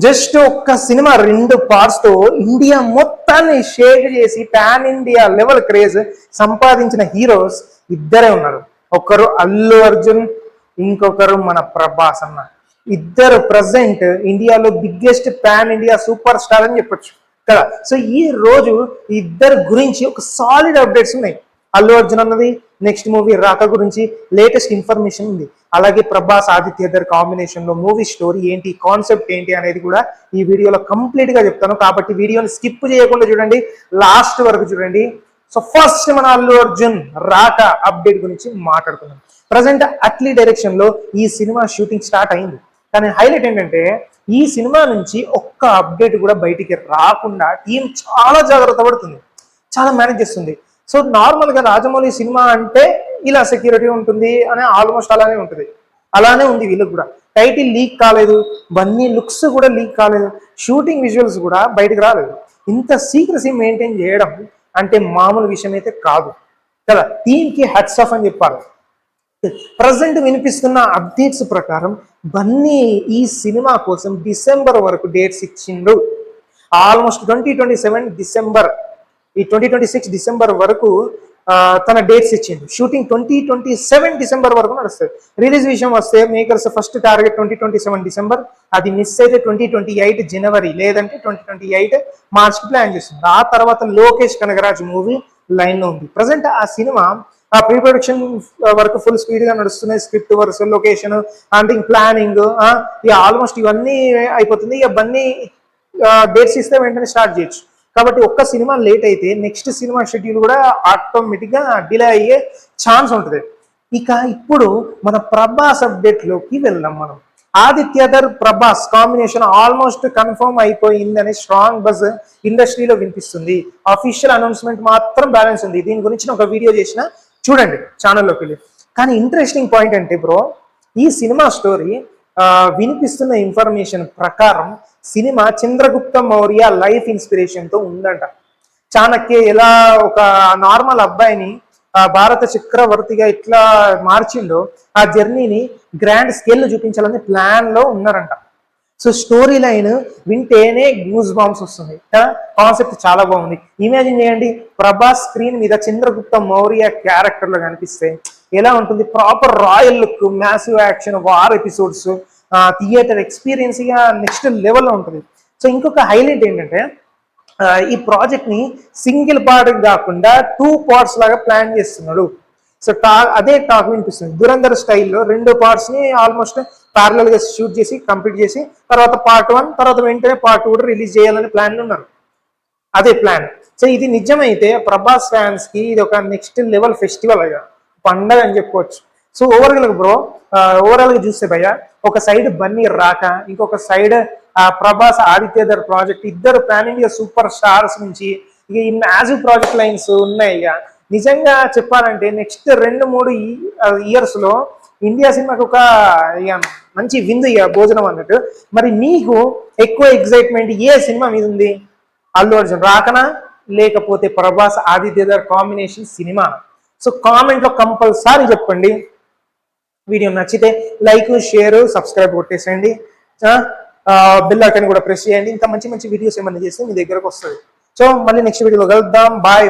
Just ఒక్క cinema 2 parts తో India మొత్తాన్ని షేక్ చేసి పాన్ ఇండియా లెవెల్ క్రేజ్ సంపాదించిన హీరోస్ ఇద్దరే ఉన్నారు. ఒకరు అల్లు అర్జున్, ఇంకొకరు మన ప్రభాస్ అన్న. ఇద్దరు ప్రజెంట్ ఇండియాలో biggest pan India super star అని చెప్పొచ్చు కదా. సో ఈ రోజు ఇద్దరు గురించి ఒక సాలిడ్ అప్డేట్స్ ఉన్నాయి. అల్లు అర్జున్ అన్నది నెక్స్ట్ మూవీ రాక గురించి లేటెస్ట్ ఇన్ఫర్మేషన్ ఉంది. అలాగే ప్రభాస్ ఆదిత్య కాంబినేషన్ లో మూవీ స్టోరీ ఏంటి, కాన్సెప్ట్ ఏంటి అనేది కూడా ఈ వీడియోలో కంప్లీట్ గా చెప్తాను. కాబట్టి వీడియోని స్కిప్ చేయకుండా చూడండి, లాస్ట్ వరకు చూడండి. సో ఫస్ట్ మన అల్లు అర్జున్ రాక అప్డేట్ గురించి మాట్లాడుకుందాం. ప్రజెంట్ అట్లీ డైరెక్షన్ లో ఈ సినిమా షూటింగ్ స్టార్ట్ అయింది. కానీ హైలైట్ ఏంటంటే ఈ సినిమా నుంచి ఒక్క అప్డేట్ కూడా బయటికి రాకుండా టీం చాలా జాగ్రత్త పడుతుంది, చాలా మేనేజ్ చేస్తుంది. సో నార్మల్గా రాజమౌళి సినిమా అంటే ఇలా సెక్యూరిటీ ఉంటుంది అని ఆల్మోస్ట్ అలానే ఉంటుంది. అలానే ఉంది వీళ్ళకి కూడా. టైటిల్ లీక్ కాలేదు, బన్నీ లుక్స్ కూడా లీక్ కాలేదు, షూటింగ్ విజువల్స్ కూడా బయటకు రాలేదు. ఇంత సీక్రసీ మెయింటైన్ చేయడం అంటే మామూలు విషయం అయితే కాదు కదా. టీంకి హ్యాట్స్ ఆఫ్ అని చెప్పాలి. ప్రజెంట్ వినిపిస్తున్న అప్డేట్స్ ప్రకారం బన్నీ ఈ సినిమా కోసం డిసెంబర్ వరకు డేట్స్ ఇచ్చిండు. ఆల్మోస్ట్ 2027 డిసెంబర్, ఈ 2026 డిసెంబర్ వరకు తన డేట్స్ ఇచ్చిండు. షూటింగ్ 2027 డిసెంబర్ వరకు నడుస్తుంది. రిలీజ్ విషయం వస్తే మేకర్స్ ఫస్ట్ టార్గెట్ 2027 డిసెంబర్, అది మిస్ అయితే 2028 జనవరి లేదంటే 2028 మార్చ్కి ప్లాన్ చేస్తుంది. ఆ తర్వాత లోకేష్ కనగరాజ్ మూవీ లైన్లో ఉంది. ప్రజెంట్ ఆ సినిమా ఆ ప్రీ ప్రొడక్షన్ వరకు ఫుల్ స్పీడ్ గా నడుస్తున్నాయి. స్క్రిప్ట్ వర్క్, లొకేషన్ అంటే ప్లానింగ్, ఇక ఆల్మోస్ట్ ఇవన్నీ అయిపోతుంది. ఇక బన్నీ డేట్స్ ఇస్తే వెంటనే స్టార్ట్ చేయొచ్చు. కాబట్టి ఒక్క సినిమా లేట్ అయితే నెక్స్ట్ సినిమా షెడ్యూల్ కూడా ఆటోమేటిక్ గా డిలే అయ్యే ఛాన్స్ ఉంటుంది. ఇక ఇప్పుడు మన ప్రభాస్ అప్డేట్ లోకి వెళ్దాం. మనం Aditya Prabhas combination almost confirm అయిపోయిందని స్ట్రాంగ్ బజ్ ఇండస్ట్రీలో వినిపిస్తుంది. అఫీషియల్ అనౌన్స్మెంట్ మాత్రం బ్యాలెన్స్ ఉంది. దీని గురించి ఒక వీడియో చేసిన, చూడండి ఛానల్లోకి వెళ్ళి. కానీ ఇంట్రెస్టింగ్ పాయింట్ అంటే బ్రో, ఈ సినిమా స్టోరీ వినిపిస్తున్న ఇన్ఫర్మేషన్ ప్రకారం cinema Chandragupta Maurya life inspiration తో ఉందంట. చాణక్య ఎలా ఒక నార్మల్ అబ్బాయిని భారత చక్రవర్తిగా ఇట్లా మార్చిండో ఆ జర్నీని గ్రాండ్ స్కేల్ చూపించాలని ప్లాన్ లో ఉన్నారంట. సో స్టోరీ లైన్ వింటేనే గూస్ బాంబ్స్ వస్తుంది. కాన్సెప్ట్ చాలా బాగుంది. ఇమాజిన్ చేయండి, ప్రభాస్ స్క్రీన్ మీద చంద్రగుప్త మౌర్య క్యారెక్టర్ లో కనిపిస్తే ఎలా ఉంటుంది. Proper royal look, massive action, war episodes, theatre experience గా నెక్స్ట్ లెవెల్లో ఉంటుంది. సో ఇంకొక హైలైట్ ఏంటంటే ఈ ప్రాజెక్ట్ ని సింగిల్ పార్ట్ కాకుండా 2 parts లాగా ప్లాన్ చేస్తున్నాడు. సో అదే టాక్ వినిపిస్తుంది. దురంధర్ స్టైల్లో 2 parts ని ఆల్మోస్ట్ ప్యారలల్ గా షూట్ చేసి కంప్లీట్ చేసి తర్వాత పార్ట్ 1 తర్వాత వెంటనే పార్ట్ 2 కూడా రిలీజ్ చేయాలని ప్లాన్లు ఉన్నారు. అదే ప్లాన్. సో ఇది నిజమైతే ప్రభాస్ ఫ్యాన్స్ కి ఇది ఒక నెక్స్ట్ లెవెల్ ఫెస్టివల్ అయ్యా, పండగ అని చెప్పుకోవచ్చు. సో ఓవరాల్ గా చూస్తే భయ్య, ఒక సైడ్ బన్నీ రాక, ఇంకొక సైడ్ ప్రభాస్ ఆదిత్య ప్రాజెక్ట్, ఇద్దరు పాన్ ఇండియా సూపర్ స్టార్స్ నుంచి ఇక ఈ మ్యాజివ్ ప్రాజెక్ట్ లైన్స్ ఉన్నాయి. ఇక నిజంగా చెప్పాలంటే నెక్స్ట్ 2-3 ఇయర్స్ లో ఇండియా సినిమాకి ఒక ఇక మంచి విందు, ఇక భోజనం అన్నట్టు. మరి మీకు ఎక్కువ ఎక్సైట్మెంట్ ఏ సినిమా మీద ఉంది? అల్లు అర్జున్ రాకనా, లేకపోతే ప్రభాస్ ఆదిత్య కాంబినేషన్ సినిమా? సో కామెంట్ లో కంపల్సరీ చెప్పండి. వీడియో నచ్చితే లైక్, షేర్, సబ్స్క్రైబ్ కొట్టేసేయండి. బెల్ ఐకాన్ కూడా ప్రెస్ చేయండి. ఇంకా మంచి మంచి వీడియోస్ ఏమైనా చేస్తే మీ దగ్గరకు వస్తుంది. సో మళ్ళీ నెక్స్ట్ వీడియోలో కలుద్దాం. బాయ్.